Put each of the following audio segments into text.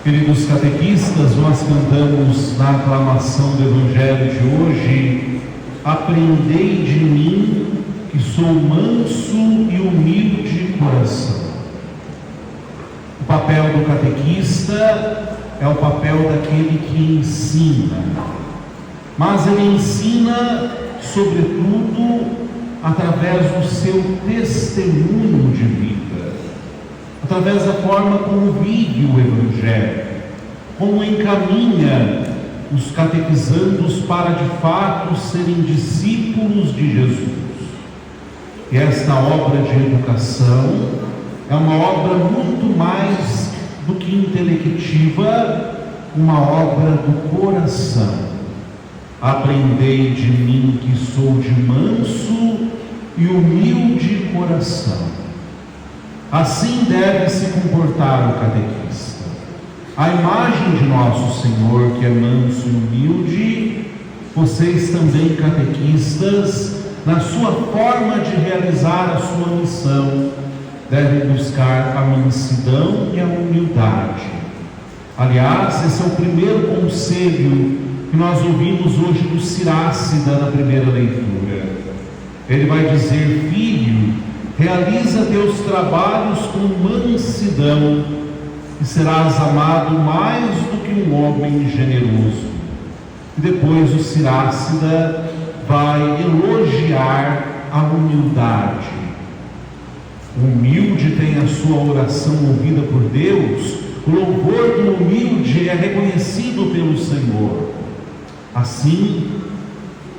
Queridos catequistas, nós cantamos na aclamação do Evangelho de hoje: aprendei de mim, que sou manso e humilde de coração. O papel do catequista é o papel daquele que ensina, mas ele ensina, sobretudo, através do seu testemunho de vida, através da forma como vive o Evangelho, como encaminha os catequizandos para de fato serem discípulos de Jesus. E esta obra de educação é uma obra muito mais do que intelectiva, uma obra do coração. Aprendei de mim, que sou de manso e humilde coração. Assim deve se comportar o catequista. A imagem de nosso Senhor, que é manso e humilde, vocês também, catequistas, na sua forma de realizar a sua missão, devem buscar a mansidão e a humildade. Aliás, esse é o primeiro conselho que nós ouvimos hoje do Sirácida na primeira leitura. Ele vai dizer: filho, realiza teus trabalhos com mansidão e serás amado mais do que um homem generoso. E depois o Sirácida vai elogiar a humildade. O humilde tem a sua oração ouvida por Deus, o louvor do humilde é reconhecido pelo Senhor. Assim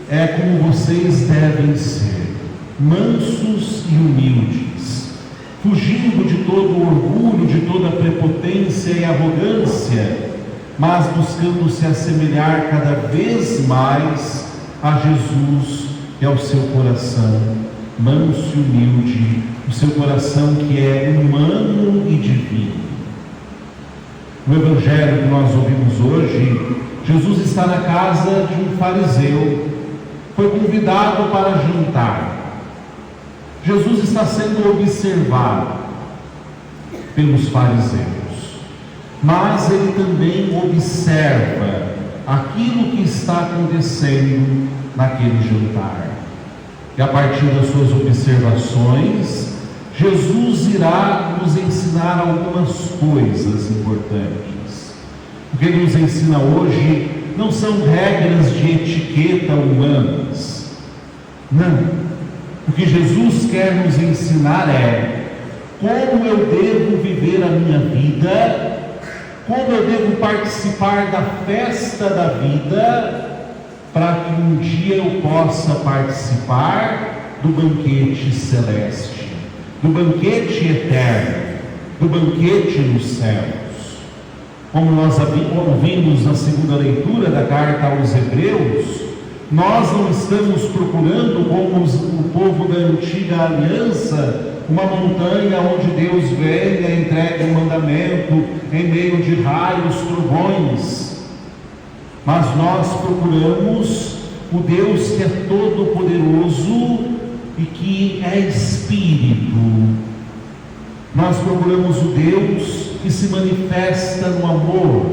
é como vocês devem ser, mansos e humildes, fugindo de todo o orgulho, de toda a prepotência e arrogância, mas buscando se assemelhar cada vez mais a Jesus e ao seu coração manso e humilde, o seu coração que é humano e divino. No Evangelho que nós ouvimos hoje, Jesus está na casa de um fariseu, foi convidado para jantar. Jesus está sendo observado pelos fariseus, mas ele também observa aquilo que está acontecendo naquele jantar. E a partir das suas observações, Jesus irá nos ensinar algumas coisas importantes. O que ele nos ensina hoje não são regras de etiqueta humanas. Não. O que Jesus quer nos ensinar é como eu devo viver a minha vida, como eu devo participar da festa da vida, para que um dia eu possa participar do banquete celeste, do banquete eterno, do banquete nos céus. Como nós ouvimos na segunda leitura da carta aos Hebreus, nós não estamos procurando, como o povo da antiga aliança, uma montanha onde Deus venha e entregue um mandamento em meio de raios, trovões. Mas nós procuramos o Deus que é todo poderoso e que é Espírito. Nós procuramos o Deus que se manifesta no amor,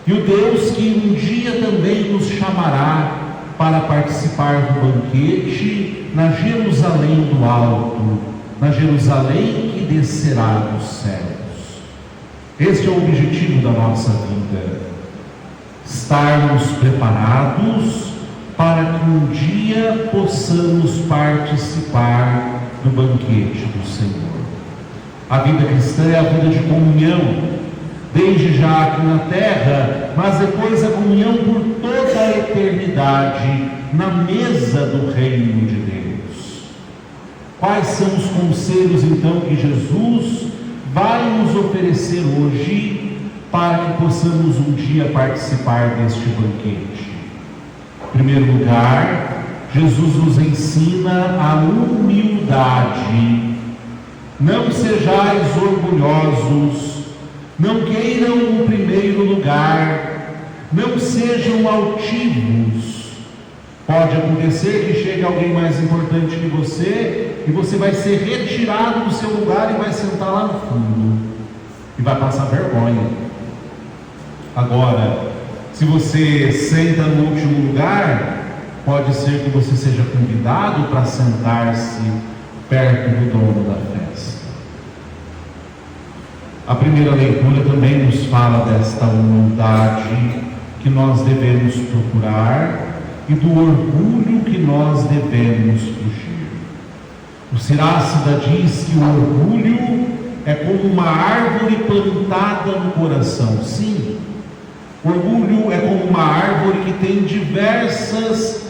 e o Deus que um dia também nos chamará para participar do banquete na Jerusalém do alto, na Jerusalém que descerá dos céus. Este é o objetivo da nossa vida: estarmos preparados para que um dia possamos participar do banquete do Senhor. A vida cristã é a vida de comunhão, desde já aqui na terra, mas depois a comunhão por toda a eternidade, na mesa do reino de Deus. Quais são os conselhos então que Jesus vai nos oferecer hoje para que possamos um dia participar deste banquete? Em primeiro lugar, Jesus nos ensina a humildade. Não sejais orgulhosos, não queiram o primeiro lugar, não sejam altivos. Pode acontecer que chegue alguém mais importante que você e você vai ser retirado do seu lugar e vai sentar lá no fundo e vai passar vergonha. Agora, se você senta no último lugar, pode ser que você seja convidado para sentar-se perto do dono da festa. A primeira leitura também nos fala desta humildade que nós devemos procurar e do orgulho que nós devemos fugir. O Sirácida diz que o orgulho é como uma árvore plantada no coração. Sim, orgulho é como uma árvore que tem diversos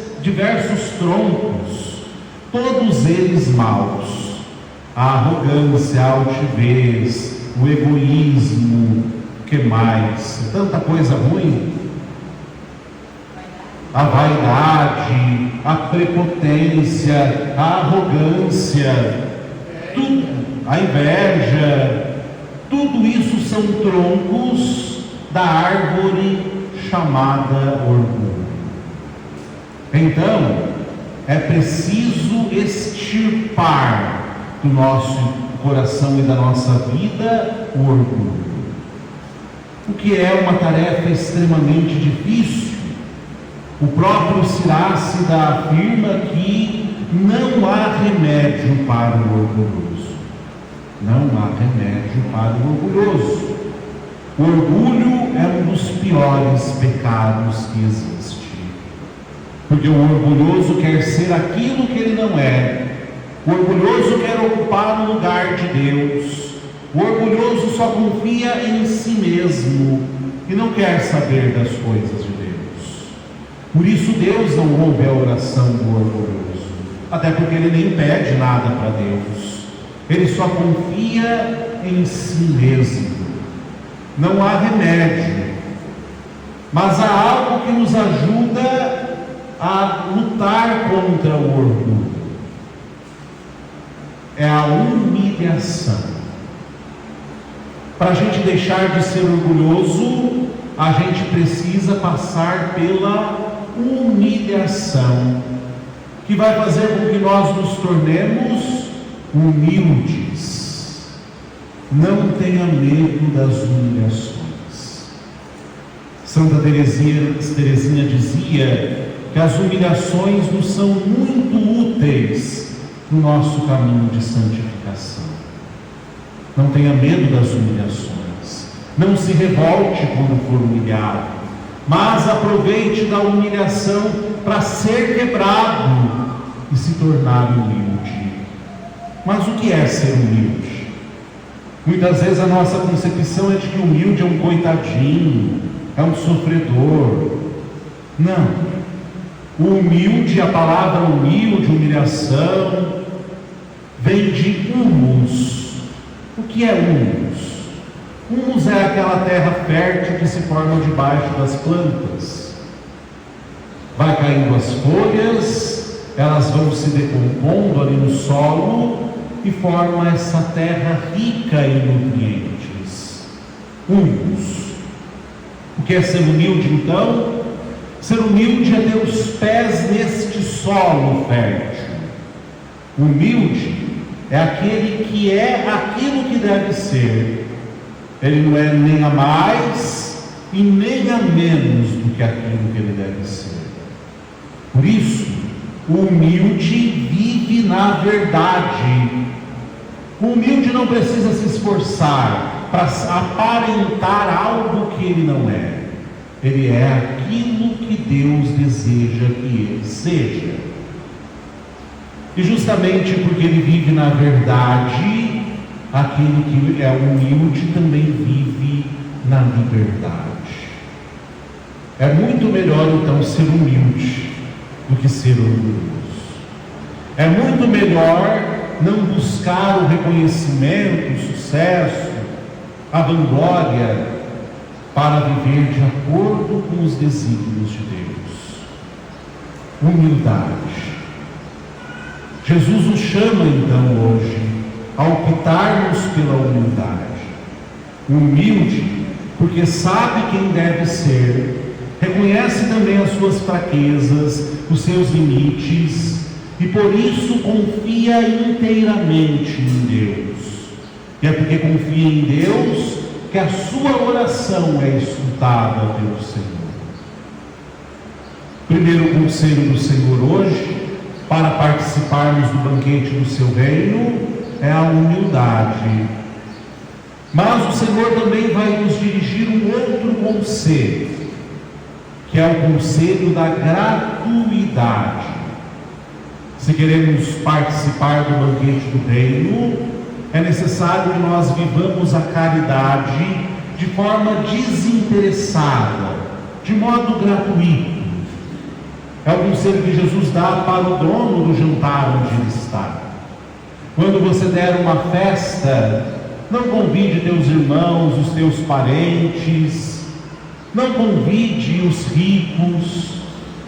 troncos, todos eles maus. A arrogância, a altivez, o egoísmo, o que mais? Tanta coisa ruim. A vaidade, a prepotência, a arrogância, tudo, a inveja, tudo isso são troncos da árvore chamada orgulho. Então, é preciso extirpar do nosso coração e da nossa vida o orgulho, o que é uma tarefa extremamente difícil. O próprio Sirácida afirma que não há remédio para o orgulhoso. Não há remédio para o orgulhoso. O orgulho é um dos piores pecados que existe. Porque o orgulhoso quer ser aquilo que ele não é. O orgulhoso quer ocupar o lugar de Deus. O orgulhoso só confia em si mesmo e não quer saber das coisas de Deus. Por isso Deus não ouve a oração do orgulhoso, até porque ele nem pede nada para Deus. Ele só confia em si mesmo. Não há remédio, mas há algo que nos ajuda a lutar contra o orgulho. É a humilhação. Para a gente deixar de ser orgulhoso, a gente precisa passar pela humilhação, que vai fazer com que nós nos tornemos humildes. Não tenha medo das humilhações. Santa Teresinha dizia que as humilhações nos são muito úteis no nosso caminho de santificação. Não tenha medo das humilhações. Não se revolte quando for humilhado, mas aproveite da humilhação para ser quebrado e se tornar humilde. Mas o que é ser humilde? Muitas vezes a nossa concepção é de que humilde é um coitadinho, é um sofredor. Não. O humilde, a palavra humilde, humilhação, vem de humus. O que é humus? Humus é aquela terra fértil que se forma debaixo das plantas. Vai caindo as folhas, elas vão se decompondo ali no solo e formam essa terra rica em nutrientes. Humus. O que é ser humilde então? Ser humilde é ter os pés neste solo fértil. Humilde é aquele que é aquilo que deve ser. Ele não é nem a mais e nem a menos do que aquilo que ele deve ser. Por isso, o humilde vive na verdade. O humilde não precisa se esforçar para aparentar algo que ele não é. Ele é aquilo que Deus deseja que ele seja. E justamente porque ele vive na verdade, aquele que é humilde também vive na liberdade. É muito melhor então ser humilde do que ser orgulhoso. É muito melhor não buscar o reconhecimento, o sucesso, a vanglória, para viver de acordo com os desígnios de Deus. Humildade. Jesus nos chama então hoje a optarmos pela humildade. Humilde, porque sabe quem deve ser, reconhece também as suas fraquezas, os seus limites, e por isso confia inteiramente em Deus. E é porque confia em Deus que a sua oração é escutada pelo Senhor. Primeiro conselho do Senhor hoje, para participarmos do banquete do seu reino, é a humildade. Mas o Senhor também vai nos dirigir um outro conselho, que é o conselho da gratuidade. Se queremos participar do banquete do reino, é necessário que nós vivamos a caridade de forma desinteressada, de modo gratuito. É o conselho que Jesus dá para o dono do jantar onde ele está. Quando você der uma festa, não convide teus irmãos, os teus parentes, não convide os ricos,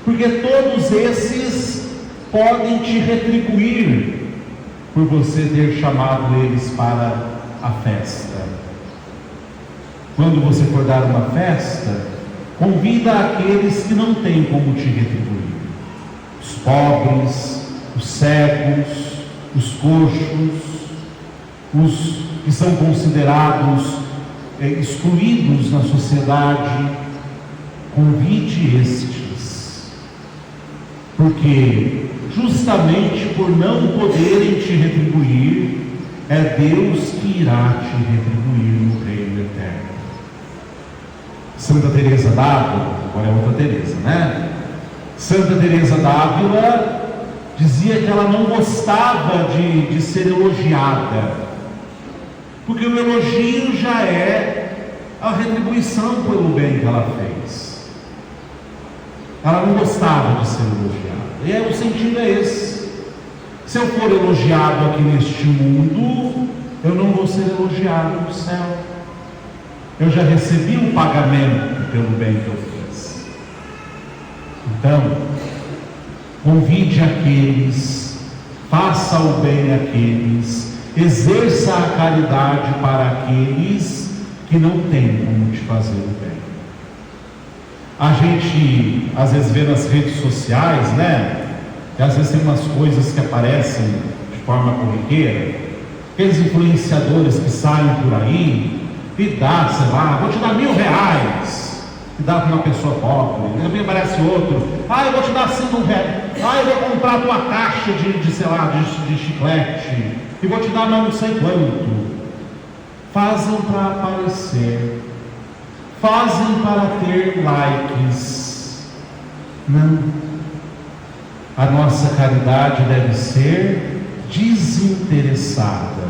porque todos esses podem te retribuir por você ter chamado eles para a festa. Quando você for dar uma festa, convida aqueles que não têm como te retribuir. Os pobres, os cegos, os coxos, os que são considerados excluídos na sociedade. Convide estes, porque justamente por não poderem te retribuir, é Deus que irá te retribuir no reino eterno. Santa Teresa d'Ávila, agora é outra Teresa, né? Santa Teresa d'Ávila dizia que ela não gostava de ser elogiada, porque o elogio já é a retribuição pelo bem que ela fez. Ela não gostava de ser elogiada. E o sentido é esse: se eu for elogiado aqui neste mundo, eu não vou ser elogiado no céu. Eu já recebi um pagamento pelo bem que eu fiz. Então, convide aqueles, faça o bem àqueles, exerça a caridade para aqueles que não têm como te fazer o bem. A gente às vezes vê nas redes sociais, né? E às vezes tem umas coisas que aparecem de forma corriqueira, aqueles influenciadores que saem por aí e dá, sei lá, vou te dar R$1.000, e dá para uma pessoa pobre. E também aparece outro, eu vou te dar R$5, eu vou comprar a tua caixa de chiclete, e vou te dar mais não sei quanto. Fazem para aparecer, fazem para ter likes. Não. A nossa caridade deve ser desinteressada,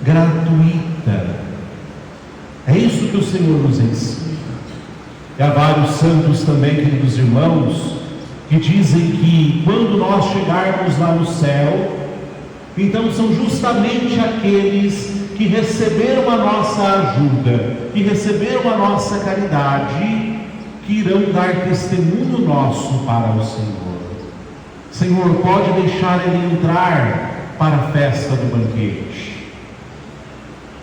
gratuita. É isso que o Senhor nos ensina. E há vários santos também, queridos irmãos, que dizem que quando nós chegarmos lá no céu, então são justamente aqueles que receberam a nossa ajuda, que receberam a nossa caridade, que irão dar testemunho nosso para o Senhor. Senhor, pode deixar ele entrar para a festa do banquete.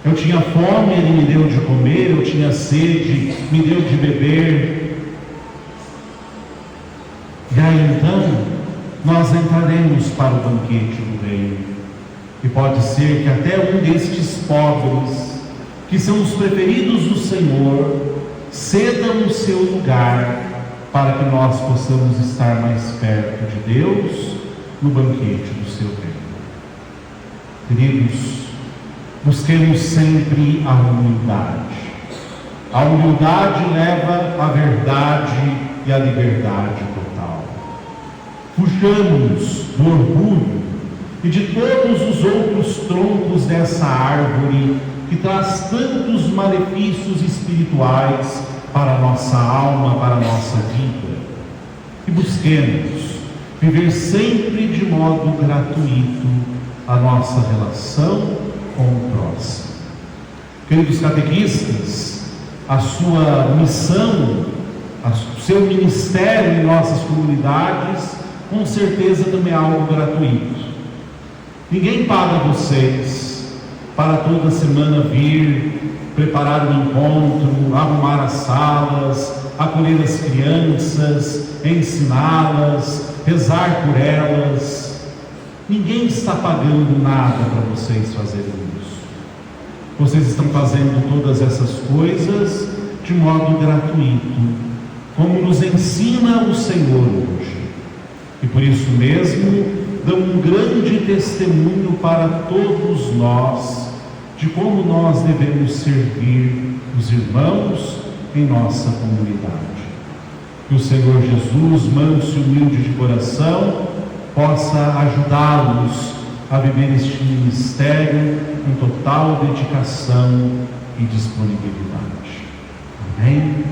Eu tinha fome, ele me deu de comer, eu tinha sede, me deu de beber. E aí então, nós entraremos para o banquete do reino. E pode ser que até um destes pobres, que são os preferidos do Senhor, cedam o seu lugar para que nós possamos estar mais perto de Deus no banquete do seu reino. Queridos, busquemos sempre a humildade. A humildade leva à verdade e à liberdade total. Fujamos do orgulho e de todos os outros troncos dessa árvore que traz tantos malefícios espirituais para a nossa alma, para a nossa vida. E busquemos viver sempre de modo gratuito a nossa relação com o próximo. Queridos catequistas, a sua missão, o seu ministério em nossas comunidades, com certeza também é algo gratuito. Ninguém paga vocês para toda semana vir, preparar um encontro, arrumar as salas, acolher as crianças, ensiná-las, rezar por elas. Ninguém está pagando nada para vocês fazerem isso. Vocês estão fazendo todas essas coisas de modo gratuito, como nos ensina o Senhor hoje. E por isso mesmo dão um grande testemunho para todos nós de como nós devemos servir os irmãos em nossa comunidade. Que o Senhor Jesus, manso e humilde de coração, possa ajudá-los a viver este ministério com total dedicação e disponibilidade. Amém?